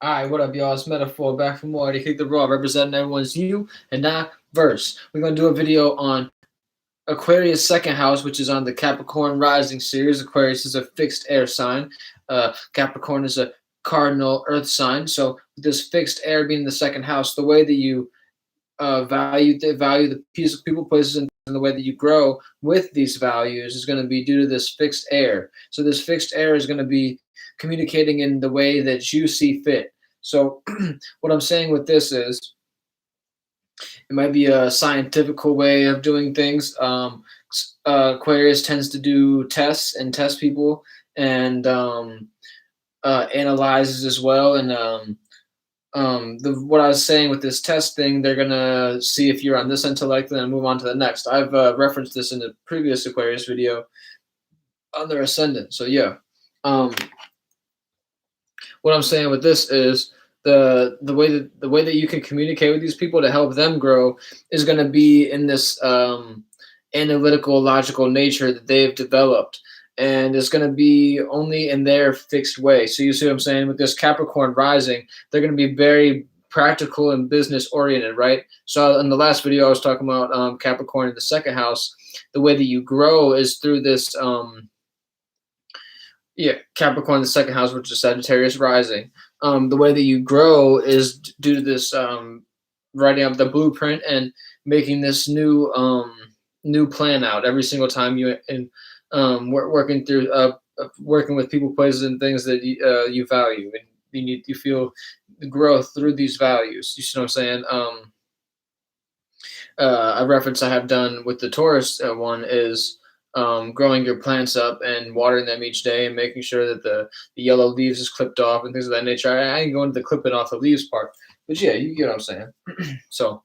Alright, what up, y'all? It's Metaphor back for more to Kick the Raw, representing everyone's you and I verse. We're gonna do a video on Aquarius second house, which is on the Capricorn rising series. Aquarius is a fixed air sign. Capricorn is a cardinal earth sign. So with this fixed air being the second house, the way that you value the people, places, and the way that you grow with these values is going to be due to this fixed air. So this fixed air is going to be communicating in the way that you see fit. So what I'm saying with this is it might be a scientific way of doing things. Aquarius tends to do tests and test people and analyzes as well. And what I was saying with this test thing, they're gonna see if you're on this intellect and then move on to the next. I've referenced this in the previous Aquarius video on their ascendant. So yeah, what I'm saying with this is the way that you can communicate with these people to help them grow is going to be in this analytical, logical nature that they've developed, and it's going to be only in their fixed way. So you see what I'm saying with this Capricorn rising, they're going to be very practical and business oriented, right? So in the last video, I was talking about Capricorn in the second house. The way that you grow is through this. Capricorn in the second house, which is Sagittarius rising. The way that you grow is due to this writing up the blueprint and making this new plan out every single time you working through working with people, places, and things that you value, and you feel the growth through these values. You see what I'm saying? A reference I have done with the Taurus one is growing your plants up and watering them each day and making sure that the yellow leaves is clipped off and things of that nature. I ain't going to the clipping off the leaves part, but yeah, you get what I'm saying. So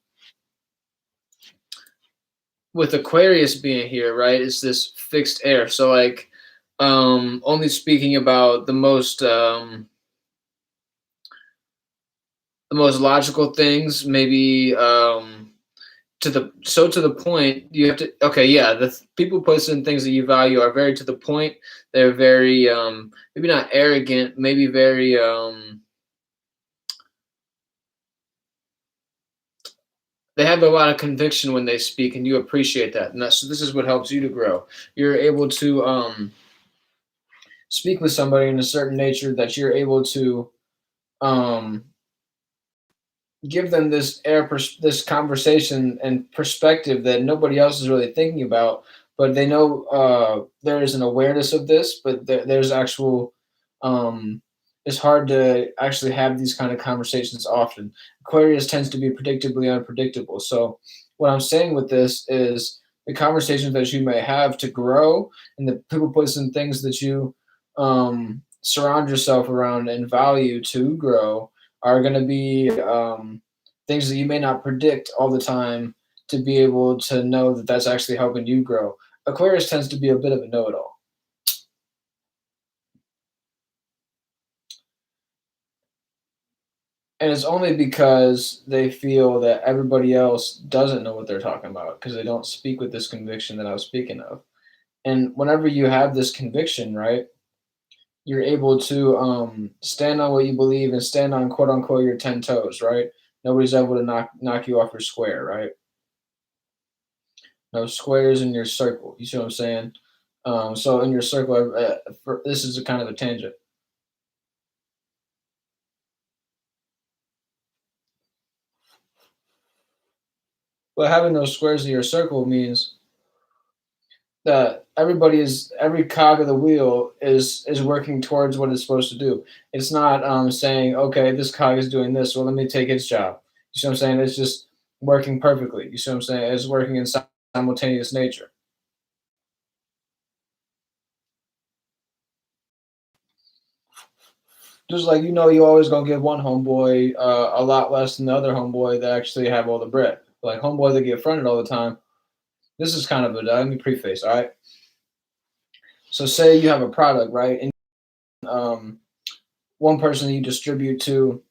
with Aquarius being here, right, it's this fixed air. So like only speaking about the most logical things, maybe to the point. You have to, okay, yeah, the people, places, and things that you value are very to the point. They're very maybe not arrogant, maybe very they have a lot of conviction when they speak, and you appreciate that. And so this is what helps you to grow. You're able to speak with somebody in a certain nature that you're able to give them this this conversation and perspective that nobody else is really thinking about, but they know there is an awareness of this, but there's actual it's hard to actually have these kind of conversations often. Aquarius tends to be predictably unpredictable. So what I'm saying with this is the conversations that you may have to grow and the people, places, and things that you surround yourself around and value to grow are going to be things that you may not predict all the time, to be able to know that that's actually helping you grow. Aquarius tends to be a bit of a know-it-all. And it's only because they feel that everybody else doesn't know what they're talking about, because they don't speak with this conviction that I was speaking of. And whenever you have this conviction, right, you're able to stand on what you believe and stand on quote unquote your 10 toes, right? Nobody's able to knock you off your square, right? No squares in your circle. You see what I'm saying? So in your circle, this is a kind of a tangent. But having those squares in your circle means that every cog of the wheel is working towards what it's supposed to do. It's not saying, okay, this cog is doing this, well, let me take its job. You see what I'm saying? It's just working perfectly. You see what I'm saying? It's working in simultaneous nature. Just like, you always gonna give one homeboy a lot less than the other homeboy that actually have all the bread. Like homeboy that get fronted all the time. This is kind of a, let me preface, all right? So say you have a product, right? And one person you distribute to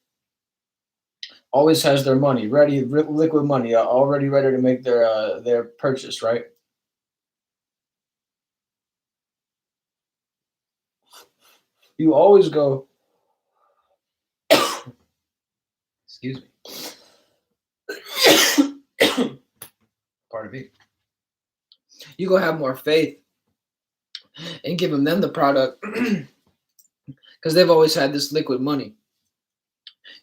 always has their money ready, liquid money, already ready to make their purchase, right? You always go Excuse me. Pardon me. You gonna have more faith in giving them the product because they've always had this liquid money.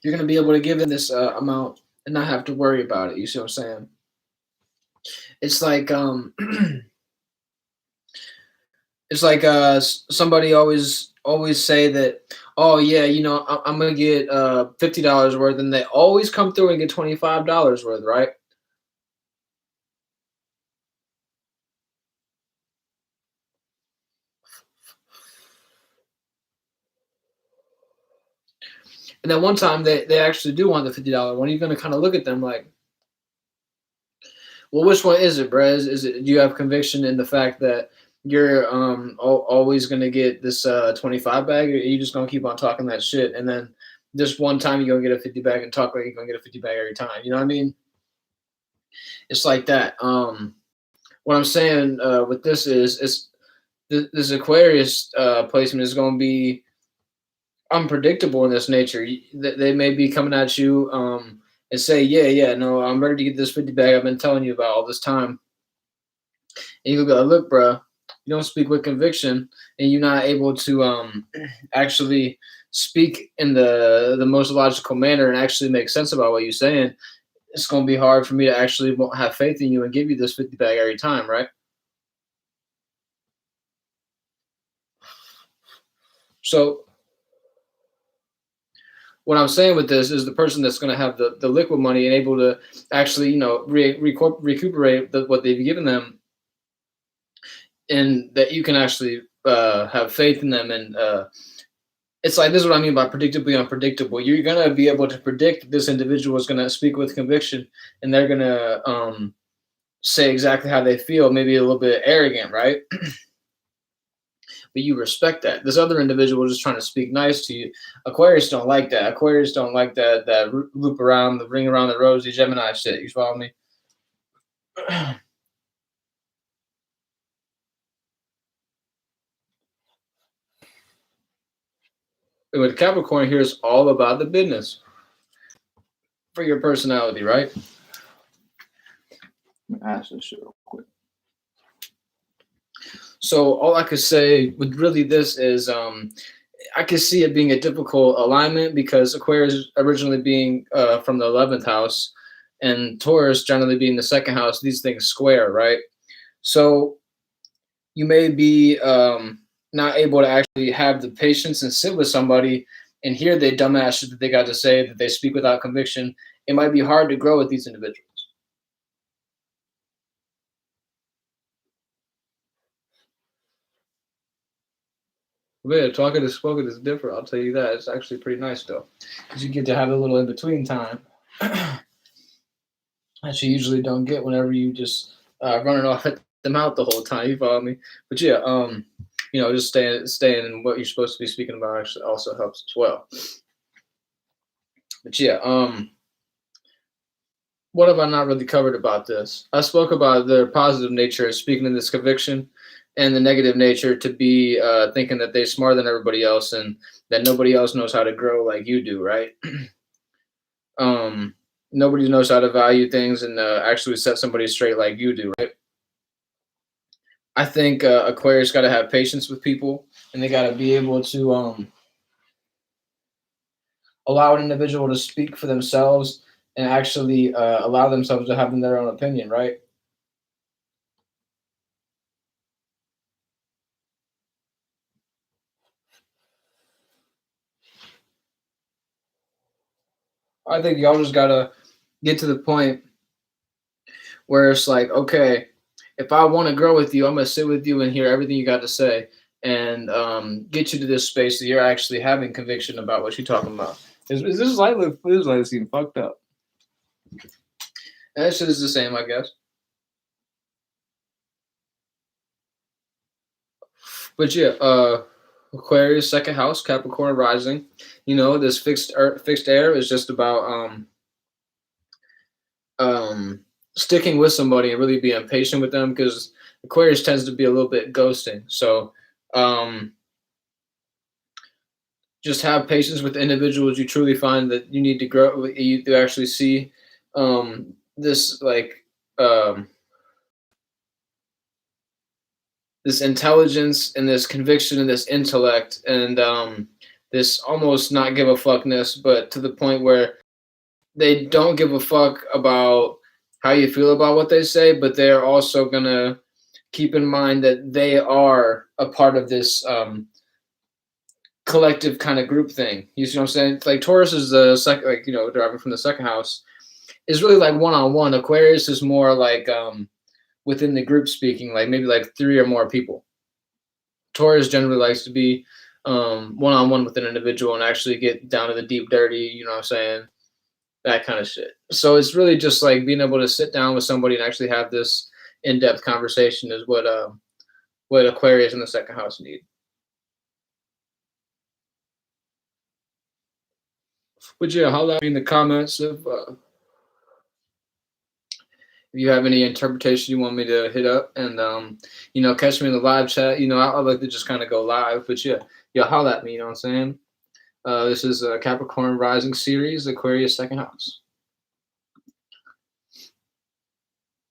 You're gonna be able to give them this amount and not have to worry about it. You see what I'm saying? It's like it's like somebody always say that, oh yeah, you know, I'm gonna get $50 worth, and they always come through and get $25 worth, right? And then one time they actually do want the $50 one. You're gonna kind of look at them like, well, which one is it, bro? Is it, do you have conviction in the fact that you're always gonna get this 25 bag, or are you just gonna keep on talking that shit, and then this one time you're gonna get a 50 bag and talk like you're gonna get a 50 bag every time? You know what I mean? It's like that. What I'm saying with this is this Aquarius placement is going to be unpredictable in this nature. They may be coming at you and say, yeah, no, I'm ready to get this 50 bag I've been telling you about all this time. And you'll be like, look, bro, you don't speak with conviction, and you're not able to actually speak in the most logical manner and actually make sense about what you're saying. It's going to be hard for me to actually have faith in you and give you this 50 bag every time, right? So what I'm saying with this is the person that's going to have the liquid money and able to actually, you know, recuperate what they've given them, and that you can actually have faith in them. And it's like, this is what I mean by predictably unpredictable. You're going to be able to predict this individual is going to speak with conviction, and they're going to say exactly how they feel, maybe a little bit arrogant, right? But you respect that. This other individual is just trying to speak nice to you. Aquarius don't like that. Aquarius don't like that loop around, the ring around the rosy Gemini shit. You follow me? With Capricorn here is all about the business for your personality, right? Let me ask this shit real quick. So all I could say with really this is I could see it being a difficult alignment because Aquarius originally being from the 11th house and Taurus generally being the second house, these things square, right? So you may be not able to actually have the patience and sit with somebody and hear the dumbass shit that they got to say, that they speak without conviction. It might be hard to grow with these individuals. But yeah, talking to spoken is different. I'll tell you that. It's actually pretty nice though, because you get to have a little in between time that you usually don't get whenever you just running off at the mouth the whole time. You follow me? But yeah, you know, just staying in what you're supposed to be speaking about actually also helps as well. But yeah, what have I not really covered about this? I spoke about the positive nature of speaking in this conviction, and the negative nature to be thinking that they're smarter than everybody else and that nobody else knows how to grow like you do, right? Nobody knows how to value things and actually set somebody straight like you do, right? I think Aquarius got to have patience with people, and they got to be able to allow an individual to speak for themselves and actually allow themselves to have their own opinion, right? I think y'all just gotta get to the point where it's like, okay, if I want to grow with you, I'm gonna sit with you and hear everything you got to say, and get you to this space that you're actually having conviction about what you're talking about. Is this like this seem fucked up? And that shit is the same, I guess. But yeah, Aquarius second house, Capricorn rising. You know, this fixed air is just about sticking with somebody and really being patient with them, because Aquarius tends to be a little bit ghosting. So just have patience with the individuals you truly find that you need to grow. You to actually see this um, this intelligence and this conviction and this intellect and this almost not give a fuckness, but to the point where they don't give a fuck about how you feel about what they say, but they're also gonna keep in mind that they are a part of this collective kind of group thing. You see what I'm saying? Like Taurus is the second, like deriving from the second house, is really like one on one. Aquarius is more like within the group speaking, like maybe like three or more people. Taurus generally likes to be one on one with an individual and actually get down to the deep dirty. You know what I'm saying? That kind of shit. So it's really just like being able to sit down with somebody and actually have this in depth conversation is what Aquarius in the second house need. But yeah, holla at me in the comments if you have any interpretation you want me to hit up, and catch me in the live chat. I like to just kind of go live, but yeah, holla at me. You know what I'm saying? This is a Capricorn rising series, Aquarius second house.